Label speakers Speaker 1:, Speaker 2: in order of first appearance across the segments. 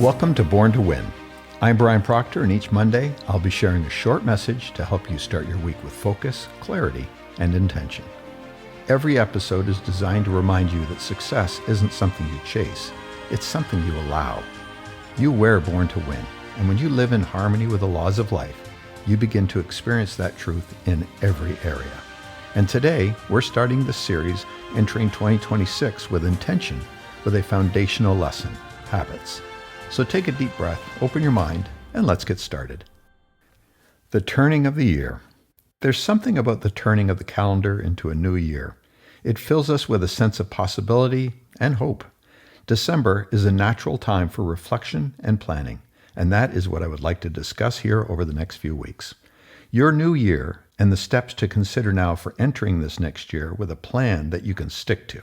Speaker 1: Welcome to Born to Win. I'm Brian Proctor, and each Monday I'll be sharing a short message to help you start your week with focus, clarity, and intention. Every episode is designed to remind you that success isn't something you chase, it's something you allow. You were born to win, and when you live in harmony with the laws of life, you begin to experience that truth in every area. And today, we're starting this series entering 2026 with intention, with a foundational lesson, habits. So take a deep breath, open your mind, and let's get started. The turning of the year. There's something about the turning of the calendar into a new year. It fills us with a sense of possibility and hope. December is a natural time for reflection and planning, and that is what I would like to discuss here over the next few weeks. Your new year and the steps to consider now for entering this next year with a plan that you can stick to.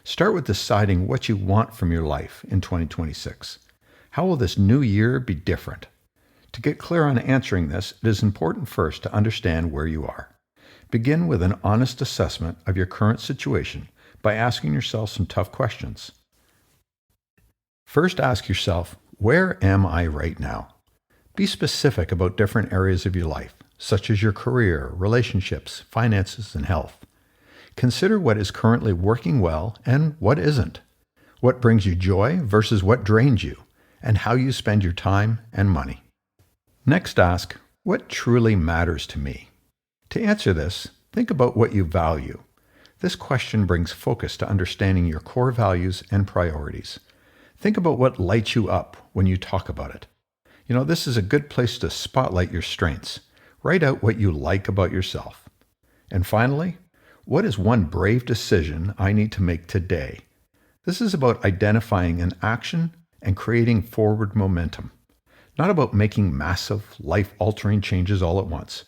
Speaker 1: Start with deciding what you want from your life in 2026. How will this new year be different? To get clear on answering this, it is important first to understand where you are. Begin with an honest assessment of your current situation by asking yourself some tough questions. First, ask yourself, where am I right now? Be specific about different areas of your life, such as your career, relationships, finances, and health. Consider what is currently working well and what isn't. What brings you joy versus what drains you, and how you spend your time and money. Next, ask, what truly matters to me? To answer this, think about what you value. This question brings focus to understanding your core values and priorities. Think about what lights you up when you talk about it. This is a good place to spotlight your strengths. Write out what you like about yourself. And finally, what is one brave decision I need to make today? This is about identifying an action and creating forward momentum, not about making massive, life-altering changes all at once.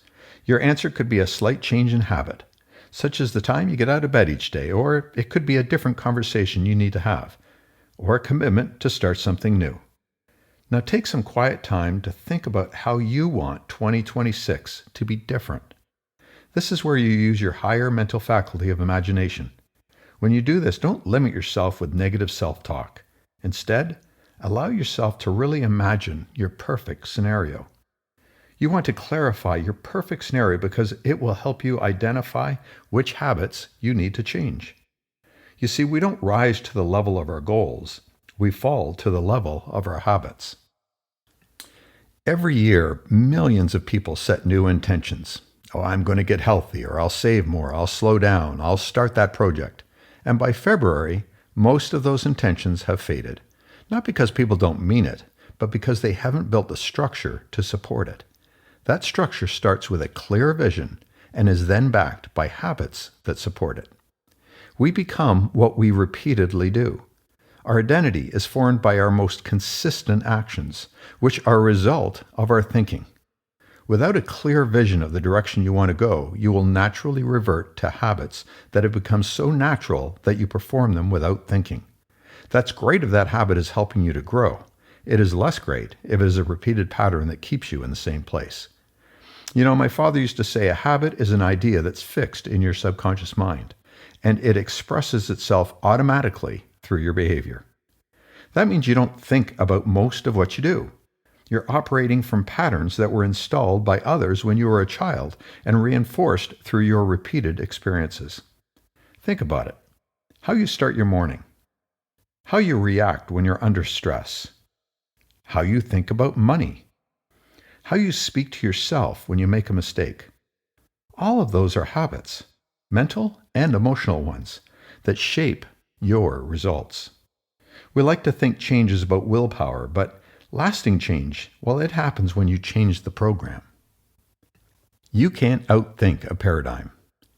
Speaker 1: Your answer could be a slight change in habit, such as the time you get out of bed each day, or it could be a different conversation you need to have, or a commitment to start something new. Now take some quiet time to think about how you want 2026 to be different. This is where you use your higher mental faculty of imagination. When you do this, don't limit yourself with negative self-talk. Instead, allow yourself to really imagine your perfect scenario. You want to clarify your perfect scenario because it will help you identify which habits you need to change. You see, we don't rise to the level of our goals. We fall to the level of our habits. Every year, millions of people set new intentions. I'm going to get healthy, or I'll save more, I'll slow down, I'll start that project. And by February, most of those intentions have faded. Not because people don't mean it, but because they haven't built the structure to support it. That structure starts with a clear vision and is then backed by habits that support it. We become what we repeatedly do. Our identity is formed by our most consistent actions, which are a result of our thinking. Without a clear vision of the direction you want to go, you will naturally revert to habits that have become so natural that you perform them without thinking. That's great if that habit is helping you to grow. It is less great if it is a repeated pattern that keeps you in the same place. My father used to say a habit is an idea that's fixed in your subconscious mind, and it expresses itself automatically through your behavior. That means you don't think about most of what you do. You're operating from patterns that were installed by others when you were a child and reinforced through your repeated experiences. Think about it. How you start your morning. How you react when you're under stress. How you think about money. How you speak to yourself when you make a mistake. All of those are habits, mental and emotional ones, that shape your results. We like to think change is about willpower, but lasting change, well, it happens when you change the program. You can't outthink a paradigm.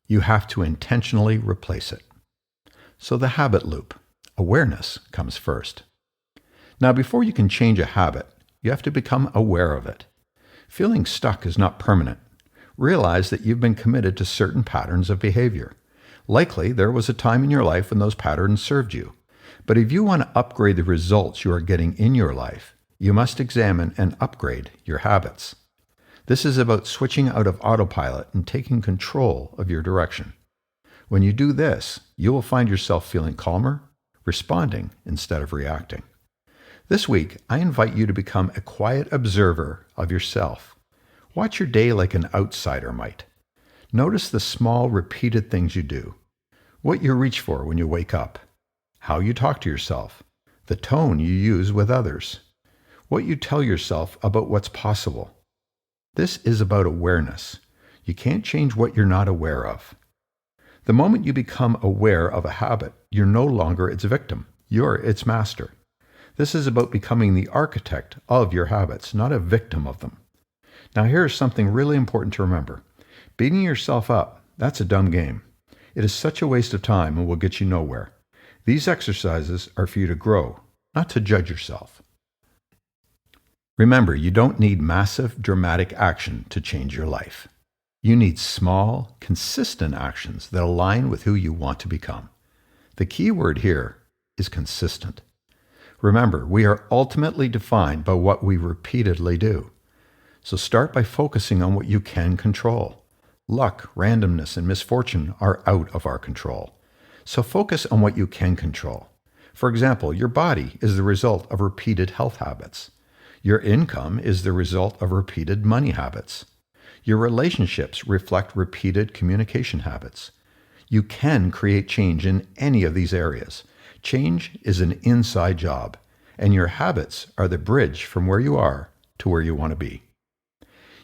Speaker 1: You have to intentionally replace it. So the habit loop. Awareness comes first. Now, before you can change a habit, you have to become aware of it. Feeling stuck is not permanent. Realize that you've been committed to certain patterns of behavior. Likely, there was a time in your life when those patterns served you. But if you want to upgrade the results you are getting in your life, you must examine and upgrade your habits. This is about switching out of autopilot and taking control of your direction. When you do this, you will find yourself feeling calmer, responding instead of reacting. This week, I invite you to become a quiet observer of yourself. Watch your day like an outsider might. Notice the small, repeated things you do, what you reach for when you wake up, how you talk to yourself, the tone you use with others, what you tell yourself about what's possible. This is about awareness. You can't change what you're not aware of. The moment you become aware of a habit, you're no longer its victim. You're its master. This is about becoming the architect of your habits, not a victim of them. Now here's something really important to remember. Beating yourself up, that's a dumb game. It is such a waste of time and will get you nowhere. These exercises are for you to grow, not to judge yourself. Remember, you don't need massive, dramatic action to change your life. You need small, consistent actions that align with who you want to become. The key word here is consistent. Remember, we are ultimately defined by what we repeatedly do. So start by focusing on what you can control. Luck, randomness, and misfortune are out of our control. So focus on what you can control. For example, your body is the result of repeated health habits. Your income is the result of repeated money habits. Your relationships reflect repeated communication habits. You can create change in any of these areas. Change is an inside job, and your habits are the bridge from where you are to where you want to be.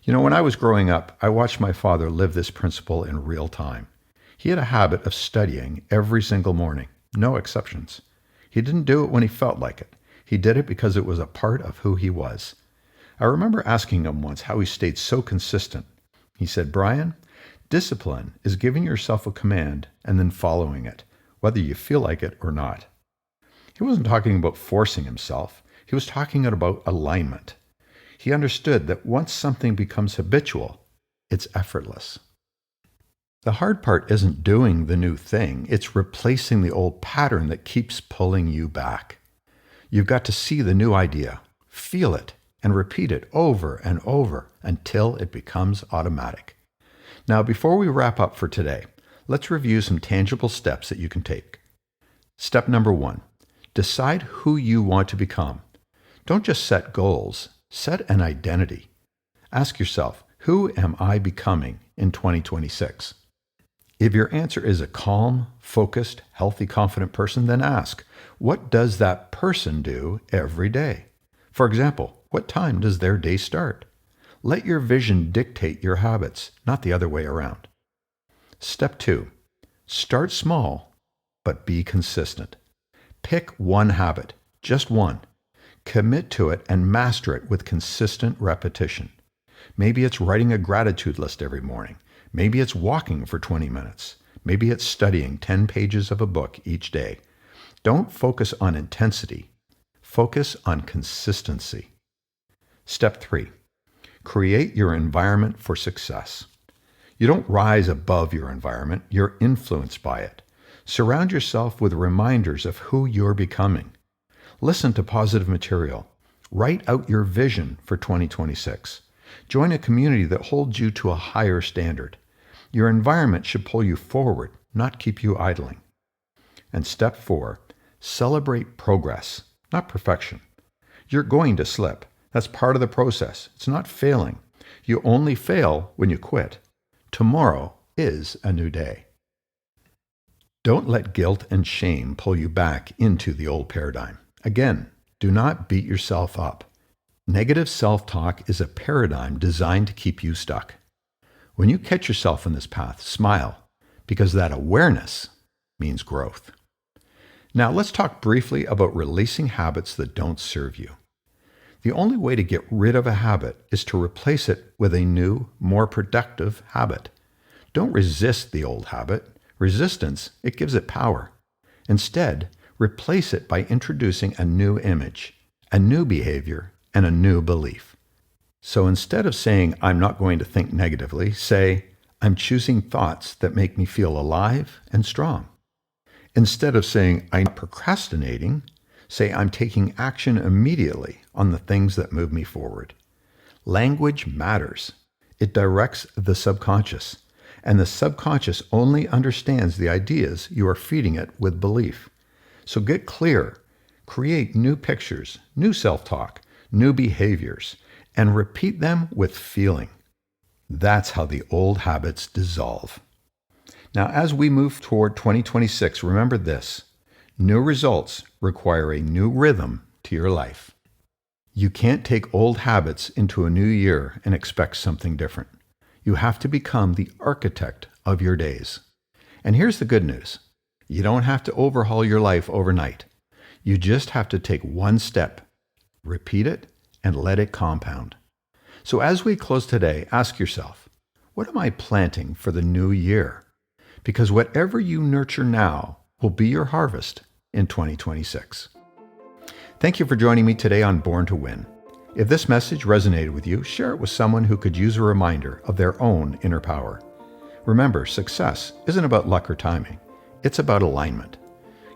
Speaker 1: You know, when I was growing up, I watched my father live this principle in real time. He had a habit of studying every single morning, no exceptions. He didn't do it when he felt like it. He did it because it was a part of who he was. I remember asking him once how he stayed so consistent. He said, "Brian, discipline is giving yourself a command and then following it, whether you feel like it or not." He wasn't talking about forcing himself. He was talking about alignment. He understood that once something becomes habitual, it's effortless. The hard part isn't doing the new thing. It's replacing the old pattern that keeps pulling you back. You've got to see the new idea, feel it, and repeat it over and over until it becomes automatic. Now, before we wrap up for today, let's review some tangible steps that you can take. Step number 1, decide who you want to become. Don't just set goals, set an identity. Ask yourself, who am I becoming in 2026? If your answer is a calm, focused, healthy, confident person, then ask, what does that person do every day? For example, what time does their day start? Let your vision dictate your habits, not the other way around. Step 2, start small, but be consistent. Pick one habit, just one. Commit to it and master it with consistent repetition. Maybe it's writing a gratitude list every morning. Maybe it's walking for 20 minutes. Maybe it's studying 10 pages of a book each day. Don't focus on intensity. Focus on consistency. Step 3, create your environment for success. You don't rise above your environment, you're influenced by it. Surround yourself with reminders of who you're becoming. Listen to positive material. Write out your vision for 2026. Join a community that holds you to a higher standard. Your environment should pull you forward, not keep you idling. And step 4, celebrate progress, not perfection. You're going to slip. That's part of the process. It's not failing. You only fail when you quit. Tomorrow is a new day. Don't let guilt and shame pull you back into the old paradigm. Again, do not beat yourself up. Negative self-talk is a paradigm designed to keep you stuck. When you catch yourself in this path, smile, because that awareness means growth. Now let's talk briefly about releasing habits that don't serve you. The only way to get rid of a habit is to replace it with a new, more productive habit. Don't resist the old habit. Resistance, it gives it power. Instead, replace it by introducing a new image, a new behavior, and a new belief. So instead of saying, "I'm not going to think negatively," say, "I'm choosing thoughts that make me feel alive and strong." Instead of saying, "I'm procrastinating," say, "I'm taking action immediately on the things that move me forward." Language matters. It directs the subconscious, and the subconscious only understands the ideas you are feeding it with belief. So get clear. create new pictures, new self-talk, new behaviors, and repeat them with feeling. That's how the old habits dissolve. Now, as we move toward 2026, remember this: new results require a new rhythm to your life. You can't take old habits into a new year and expect something different. You have to become the architect of your days. And here's the good news: you don't have to overhaul your life overnight. You just have to take one step, repeat it, and let it compound. So as we close today, ask yourself, what am I planting for the new year? Because whatever you nurture now will be your harvest in 2026. Thank you for joining me today on Born to Win. If this message resonated with you, share it with someone who could use a reminder of their own inner power. Remember, success isn't about luck or timing. It's about alignment.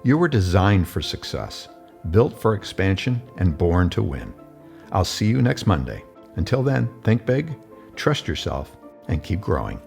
Speaker 1: You were designed for success, built for expansion, and born to win. I'll see you next Monday. Until then, think big, trust yourself, and keep growing.